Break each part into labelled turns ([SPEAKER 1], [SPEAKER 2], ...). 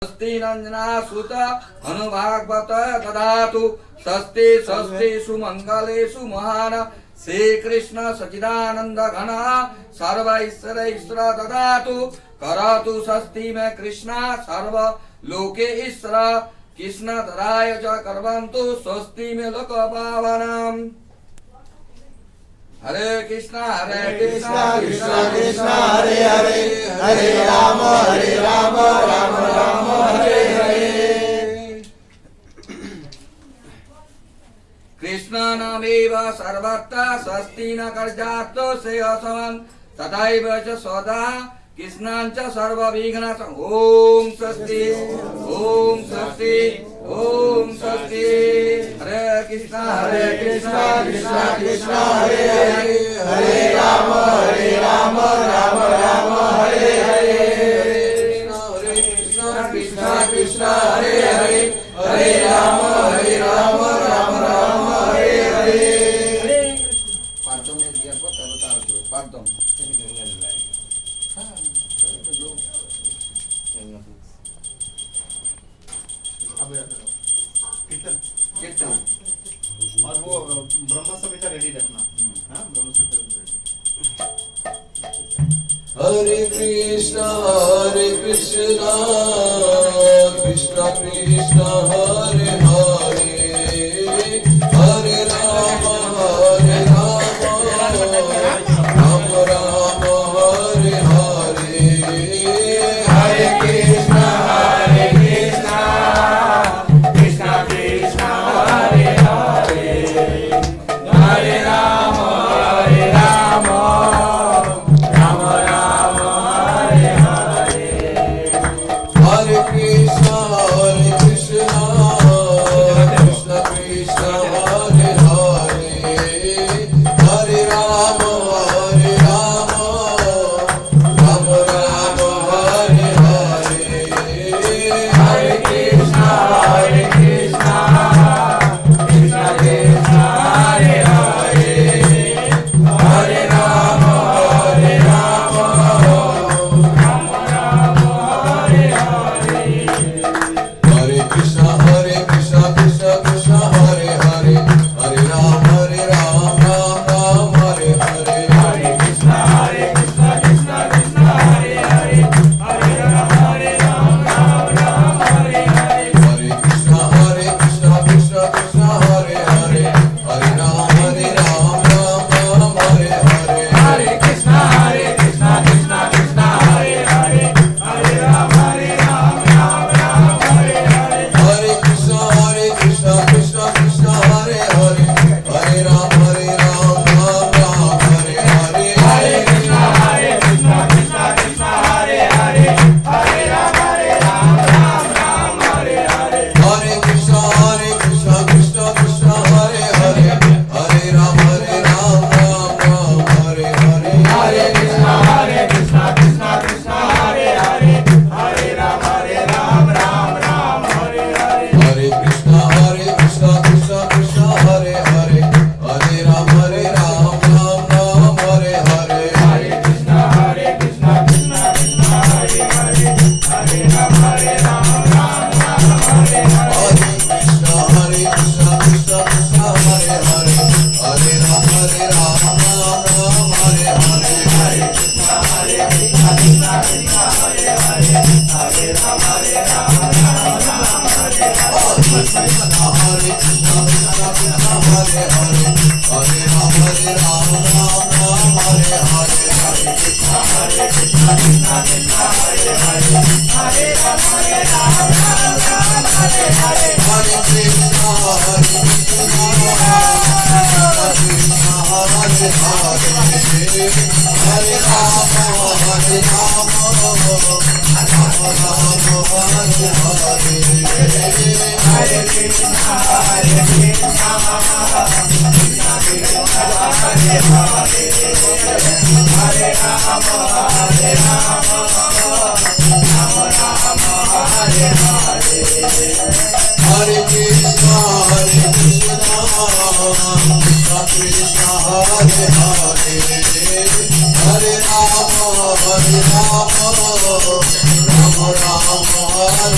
[SPEAKER 1] स्वस्ति नंदनासुत अनुभागवत ददातु स्वस्ति स्वस्ति सुमंगलेषु महान श्रीकृष्ण सच्चिदानंद घन सर्व ईश्वर ददातु करतु स्वस्ति में कृष्ण सर्व लोके ईश्वर कृष्ण ददाय च कर्वन्तु स्वस्ति में लोक पावनम्। हरे कृष्णा कृष्णा कृष्णा हरे हरे हरे राम राम राम हरे हरे। कृष्ण नामेव सर्वत्र स्वस्ति न कर्जातो से असमन् तथैव च सदा कृष्णांच सर्वविघ्नाः। ओम स्वस्ति ओम स्वस्ति ओम स्वस्ति। हरे कृष्णा कृष्णा कृष्णा हरे हरे हरे राम राम राम हरे हरे। कृष्णा कृष्णा हरे हरे हरे राम राम राम हरे हरे। पाठों में दिया को तब तार दो पाठों कीर्तन
[SPEAKER 2] और वो ब्रह्म समिति रेडी रखना। हाँ ब्रह्म समिति रेडी।
[SPEAKER 3] हरे कृष्णा कृष्णा कृष्णा हरे हरे हरे राम राम राम हरे हरे। हरे कृष्णा
[SPEAKER 1] कृष्णा कृष्णा हरे हरे हरे राम राम राम हरे हरे।
[SPEAKER 3] हरे कृष्णा कृष्णा कृष्णा हरे हरे हरे राम राम राम हरे हरे।
[SPEAKER 1] हरे कृष्णा कृष्णा कृष्णा हरे हरे हरे राम राम हरे हरे।
[SPEAKER 3] हरे कृष्णा कृष्णा कृष्णा हरे हरे हरे राम राम राम हरे हरे।
[SPEAKER 1] हरे कृष्णा कृष्णा कृष्णा हरे हरे हरे राम राम हरे हरे।
[SPEAKER 3] हरे कृष्णा कृष्णा कृष्णा हरे हरे हरे राम राम हरे हरे।
[SPEAKER 1] हरे कृष्णा कृष्णा कृष्णा हरे हरे हरे राम राम हरे हरे।
[SPEAKER 3] हरे कृष्णा कृष्णा कृष्णा हरे हरे हरे राम राम हरे हरे।
[SPEAKER 1] हरे कृष्णा कृष्णा कृष्णा हरे हरे हरे राम राम हरे हरे।
[SPEAKER 3] हरे कृष्णा कृष्णा कृष्णा हरे हरे हरे राम राम हरे हरे।
[SPEAKER 1] हरे कृष्णा कृष्णा कृष्णा हरे हरे हरे राम राम हरे हरे।
[SPEAKER 3] हरे कृष्णा कृष्णा कृष्णा हरे हरे हरे राम राम हरे हरे।
[SPEAKER 1] हरे कृष्णा कृष्णा कृष्णा हरे हरे हरे राम राम हरे हरे।
[SPEAKER 3] हरे कृष्णा कृष्णा कृष्णा हरे हरे हरे राम राम हरे हरे।
[SPEAKER 1] हरे कृष्णा कृष्णा कृष्णा हरे हरे हरे राम राम हरे हरे।
[SPEAKER 3] हरे कृष्णा कृष्णा कृष्णा हरे हरे हरे राम राम हरे हरे।
[SPEAKER 1] हरे कृष्णा कृष्णा कृष्णा हरे हरे हरे राम राम हरे हरे।
[SPEAKER 3] हरे कृष्णा कृष्णा हरे हरे हरे राम हरे हरे।
[SPEAKER 1] हरे कृष्णा कृष्णा कृष्णा हरे हरे हरे राम राम हरे हरे।
[SPEAKER 3] हरे कृष्णा कृष्णा कृष्णा हरे हरे हरे राम राम राम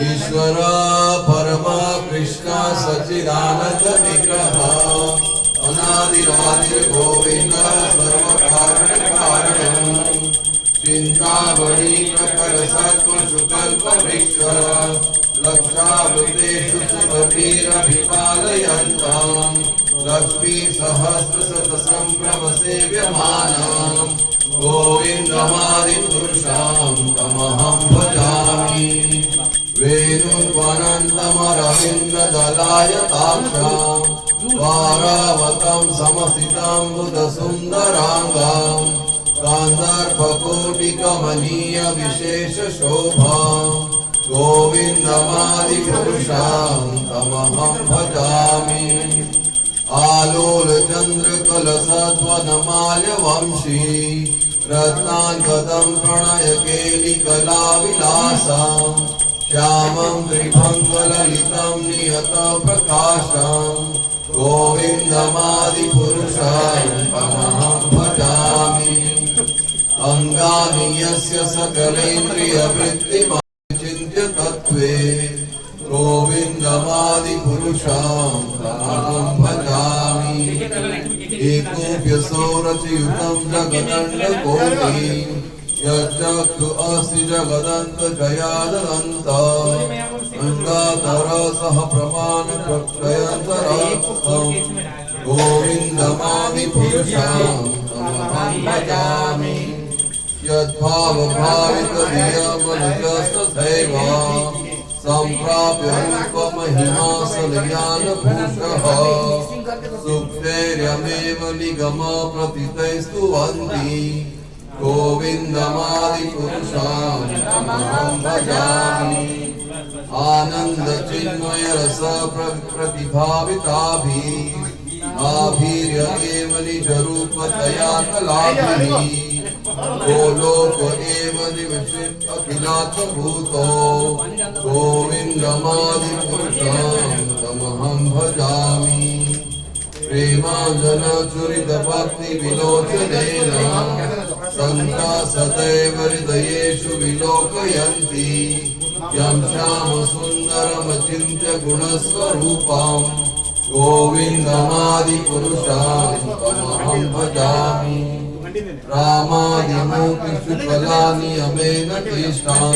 [SPEAKER 3] ईश्वर परमा कृष्ण सच्चिदानंद विग्रह अनादिरादि गोविंद सर्व कारण कारण चिंतामणि प्रकर सत्व सुकल्प वृक्ष लक्षावृतेषु सुमतिरभिपालयन्तां लक्ष्मी सहस्र शत संभ्रम सेव्यमानां गोविन्दमादिपुरुषां तमहं भजामि वेणुवनन्तमरविन्ददलायताक्षां वारावतं समसितां बुधसुन्दराङ्गां कान्दर्पकोटिकमनीय विशेषशोभां गोविन्दमादिपुरुषां तमहं भजामि आलोलचन्द्रकलसत्वनमाल्यवंशी रत्नाङ्गदं प्रणयकेलिकलाविलासां श्यामं त्रिभङ्गललितं नियतप्रकाशं गोविन्दमादिपुरुषं तमहं भजामि अङ्गानि यस्य सकलेन्द्रियवृत्तिमचिन्त्य तत्त्वे गोविन्दमादिपुरुषं तमहं भजामि एकोऽप्यसौरचयुतं जगदण्डकोटि यच्चक्षु अस्ति जगदन्तजयादनन्त अङ्गातरसः प्रमाण प्रत्ययन्तरात्मं गोविन्दमादिपुरुषं तमहं भजामि यद्भावभावितधियमनुजस्तथैव सम्प्राप्य रूपमहिमा सलयानभूषः सुप्तेर्यमेव निगम प्रतितैस्तुवन्ति गोविन्दमादिपुरुषं तमहं भजामि आनन्दचिन्मयरस प्रतिभाविताभिः आभिर्यमेव निजरूपतया कलाभिः गोलोक एव निवसित अखिलात्मभूतो गोविन्दमादिपुरुषं तमहं भजामि प्रेमाजनचुरितभक्तिविलोचनेन सन्ता सदैव हृदयेषु विलोकयन्ति यं श्यामसुन्दरमचिन्त्य गुणस्वरूपं गोविन्दमादिपुरुषं तमहं भजामि रामादिमूर्तिषु अमेन तेषां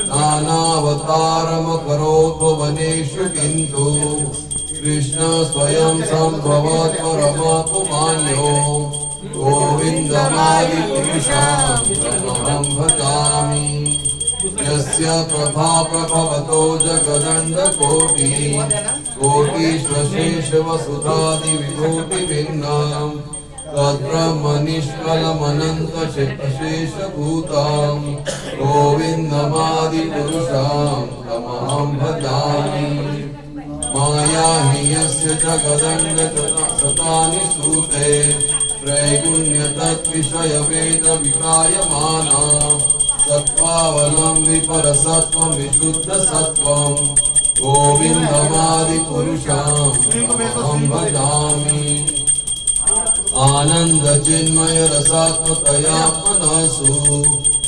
[SPEAKER 3] नानावतारमकरोत् भुवनेषु किन्तु कृष्ण स्वयं सम्भवत् परमपुमान्यो गोविन्दमादिपुरुषं तमहं भजामि यस्य प्रभा प्रभवतो जगदण्डकोटि कोटिष्वशेषवसुधादिविभूतिभिन्नां तद्ब्रह्म निष्कलमनन्तशेषभूतं गोविन्दमादिपुरुषं तमहं भजामि माया हि यस्य जगदण्डशतानि सूते त्रैगुण्यतद्विषयवेदविकायमाना सत्त्वावलम्बि परसत्त्वं विशुद्धसत्त्वं गोविन्दमादिपुरुषं तमहं भजामि आनंद चिन्मय रसात्मतया मनसु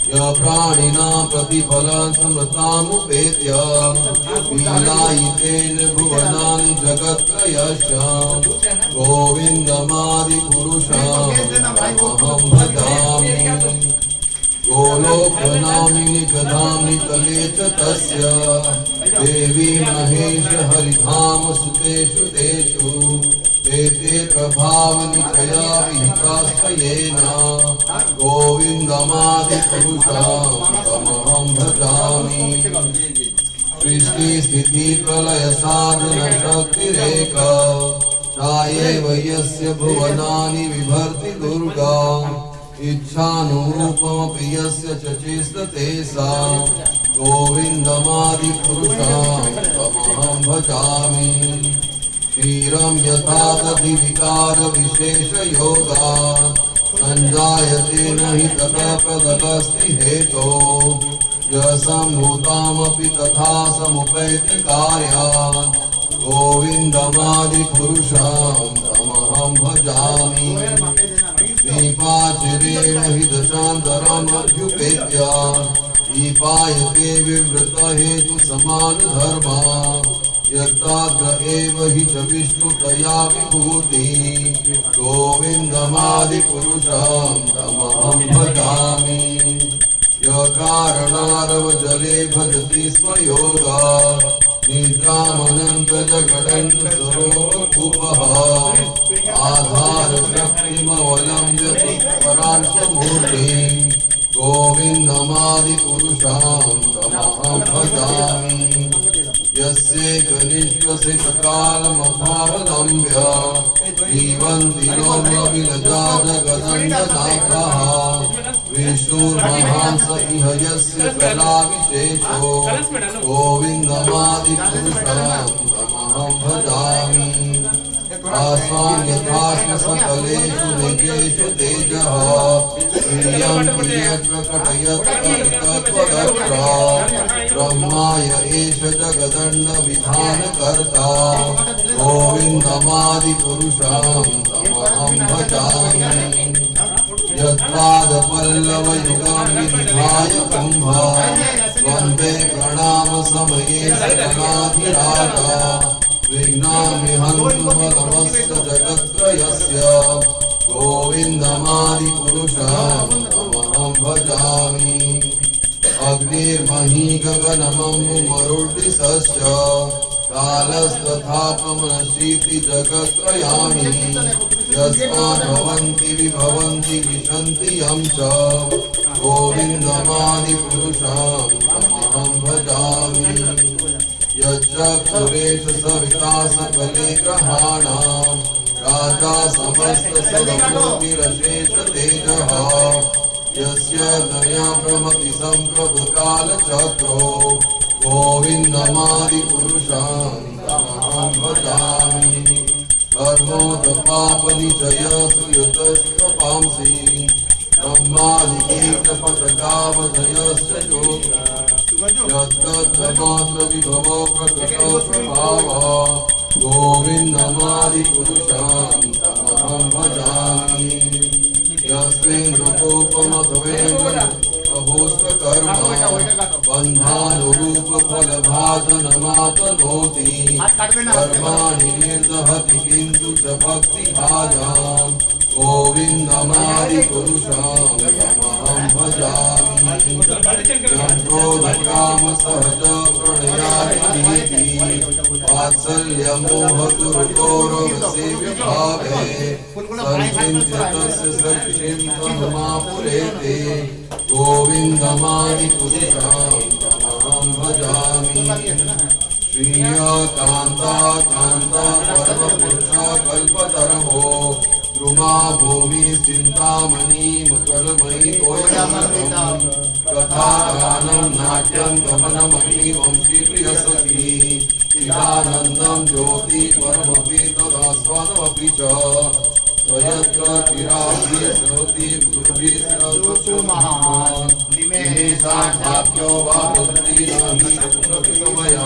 [SPEAKER 3] य प्राणिनां प्रतिफलं समृतामुपेत्य लीलायितेन भुवनानि जगत्त्रयस्य गोविन्दमादिपुरुषं तमहं भजामि गोलोकनामिनि जधामि तले च तस्य देवी महेश हरिधाम सुतेषु तेषु ते प्रभावनिचया विहिताश्रयेण गोविन्दमादिपुरुषं तमहं भजामि सृष्टिस्थितिप्रलयसाधनशक्तिरेक सा एव यस्य भुवनानि बिभर्ति दुर्गा इच्छानुरूपमपि यस्य च चेष्टते सा गोविन्दमादिपुरुषं तमहं भजामि क्षीरं यथा दधि विकारविशेषयोगात् सञ्जायते न हि ततः प्रददस्ति हेतोः यसम्भूतामपि तथा समुपैति कार्यात् गोविन्दमादिपुरुषं तमहं भजामि दीपाचिरेण हि दशान्तरमभ्युपेत्य दीपायते विवृतहेतुसमानधर्मा यत्ताद्र एव हि च विष्णुतया विभूति गोविन्दमादिपुरुषं तमहं भजामि यकारणारवजले भजति स्म योगा निद्रामनन्तजगडण्डसरोपकूपः आधारशक्तिमवलम्ब्य परांशमूर्तिं गोविन्दमादिपुरुषं तमहं भजामि यस्यैकनिष्कसितकालमभावलम्ब्य जीवन्ति लोमविलजा जगदण्डनाथः विष्णुर्महान् स इह यस्य कलाविशेषो गोविन्दमादिपुरुषं तमहं भजामि आस्वान् यथास्म सकलेषु निजेषु तेजः प्रियं प्रियप्रकटयत्तत्त्वदत्र ब्रह्माय एष जगदण्डविधानकर्ता गोविन्दमादिपुरुषं तमहं भजामि यत्पादपल्लवयुगं विनिधाय कुम्भा वन्दे प्रणामसमये सकलाधिराजा विघ्नानि हन्तु मदमस्य जगत्त्रयस्य गोविन्दमादिपुरुषं तमहं भजामि अग्निर्मही गगनमम्बुमरुड्डिसश्च कालस्तथापमनशीति जगत्त्रयाणि यस्मात् भवन्ति विभवन्ति विशन्ति यं च गोविन्दमादिपुरुषं तमहं भजामि यच्चक्षुरेश सविता सकले ग्रहाणां राजा समस्तसदकोटिरशेष तेजः यस्य दया प्रमति सम्प्रभुकालचक्रो गोविन्दमादिपुरुषं तमहं भजामि धर्मोदपापनिचय सुयतस्त्वपांसि ब्रह्मादिकीर्तपटकावधयश्च ज्योतिः यत्तद्धमात्र विभवो प्रकटप्रभावः गोविन्दमादिपुरुषं तमहं भजामि यस्मिन् रूपोपमध्वेन्द्रहोष्टकर्मा बन्धानुरूपफलभाजनमातनोति कर्माणि निर्दहति किन्तु च भक्तिभाजाम् गोविन्दमादिपुरुषं तमहं भजामि यं क्रोधकामसहज प्रणयादिनीति वात्सल्यमोहगुरुगौरवसेव्यभावे सञ्चिन्त्य तस्य सखिं तन्मापुरेते गोविन्दमादिपुरुषं तमहं भजामि श्रिया कान्ता कान्ता परमपुरुषा कल्पतरमो द्रुमा भूमि चिंतामणि मुकरमणि तोयमृतम कथा गानम नाट्यम गमनमपि वंशी प्रियसखी चिदानंदम ज्योति परमपि तदास्वादमपि च स्वयत्र चिराभि श्रोति गुरुभि श्रोतुमहान् निमेषाढ्याप्यो वा वदति नाहि पुत्रविषमया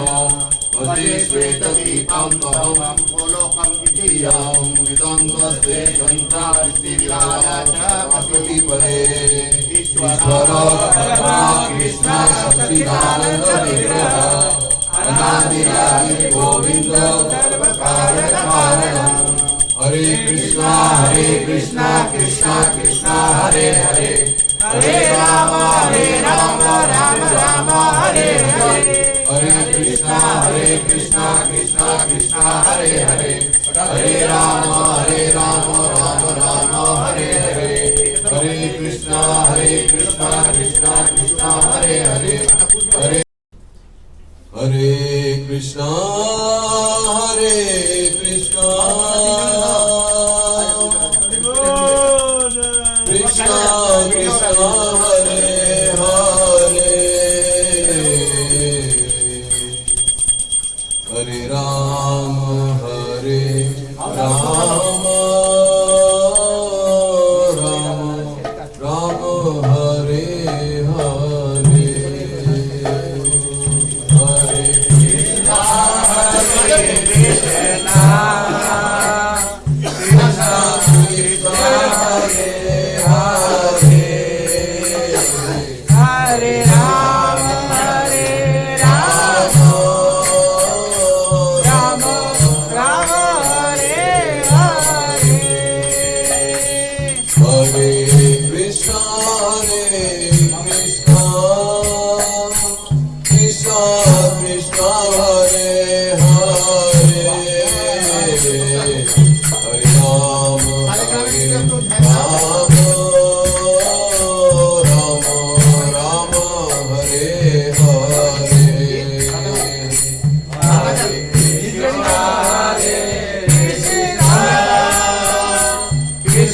[SPEAKER 3] भजे श्वेतदीपं तहं गोलोकं विद्यां विदन्वस्ते सन्तापितिव्याय च कपिपये ईश्वर कृष्ण सच्चिदानन्द विग्रह अनादिरादि गोविन्द सर्वकारणकारणम् हरे कृष्णा कृष्णा कृष्णा हरे हरे हरे राम राम राम हरे हरे हरे कृष्णा कृष्णा कृष्णा हरे हरे हरे राम राम राम हरे हरे हरे कृष्णा कृष्णा कृष्णा हरे हरे हरे हरे कृष्णा कृष्णा कृष्णा हरे हरे हरे राम राम राम हरे हरे हरे कृष्णा कृष्णा कृष्णा हरे हरे हरे राम राम राम हरे हरे हरे कृष्णा कृष्णा कृष्णा हरे हरे हरे राम राम हरे हरे कृष्णा कृष्णा हरे हरे हरे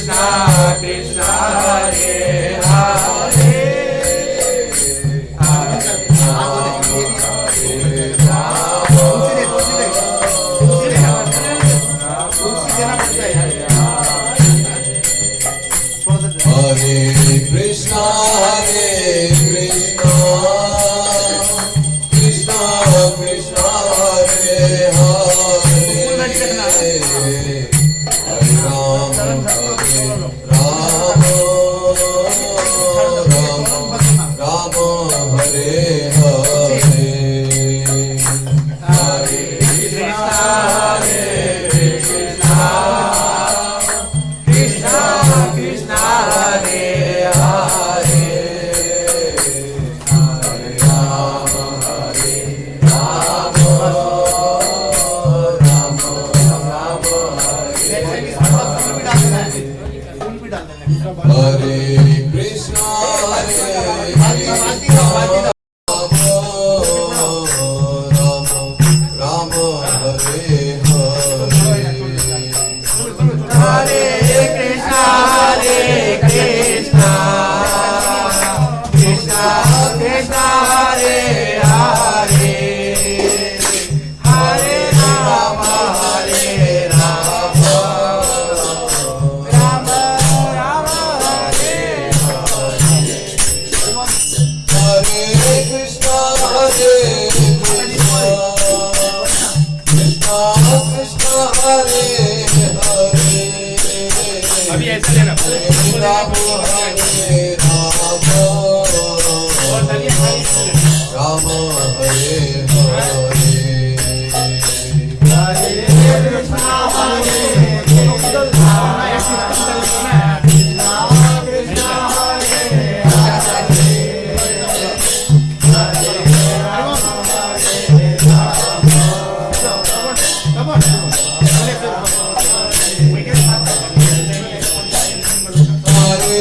[SPEAKER 3] कृष्णा कृष्णा कृष्णा हरे हरे हरे राम राम हरे हरे हरे कृष्णा कृष्णा कृष्णा हरे हरे हरे राम राम हरे कृष्णा राम हरे हरे हरे कृष्णा कृष्णा कृष्णा हरे हरे हरे राम राम राम हरे हरे हरे कृष्णा कृष्णा कृष्णा हरे हरे
[SPEAKER 1] अभी ऐसा लेना
[SPEAKER 3] राम हरे राम राम हरे हरे हरे कृष्णा हरे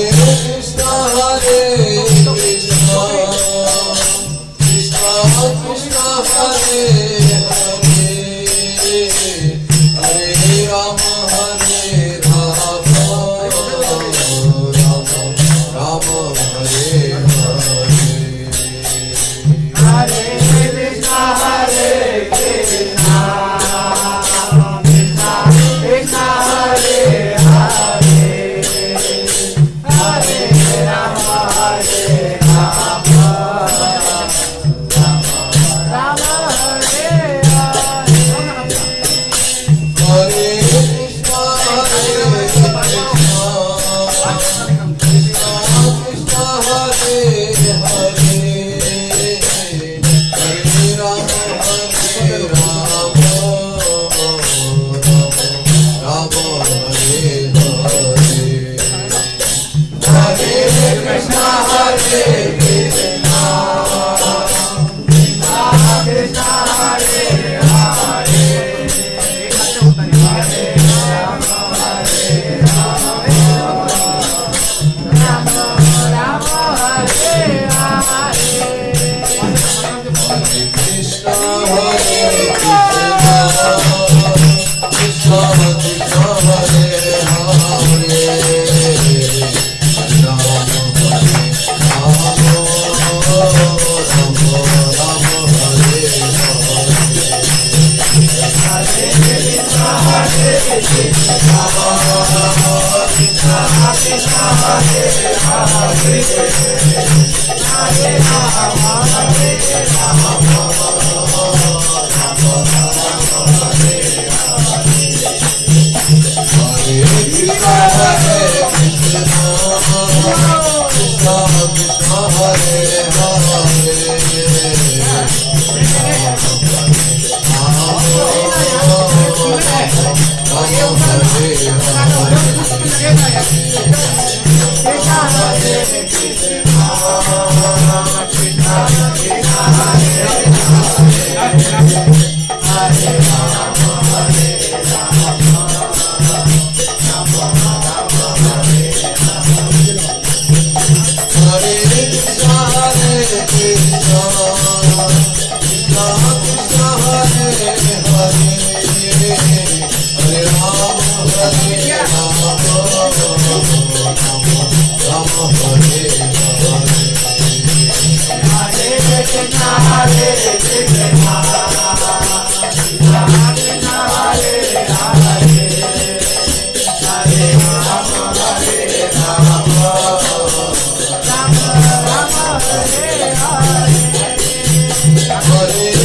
[SPEAKER 3] Hare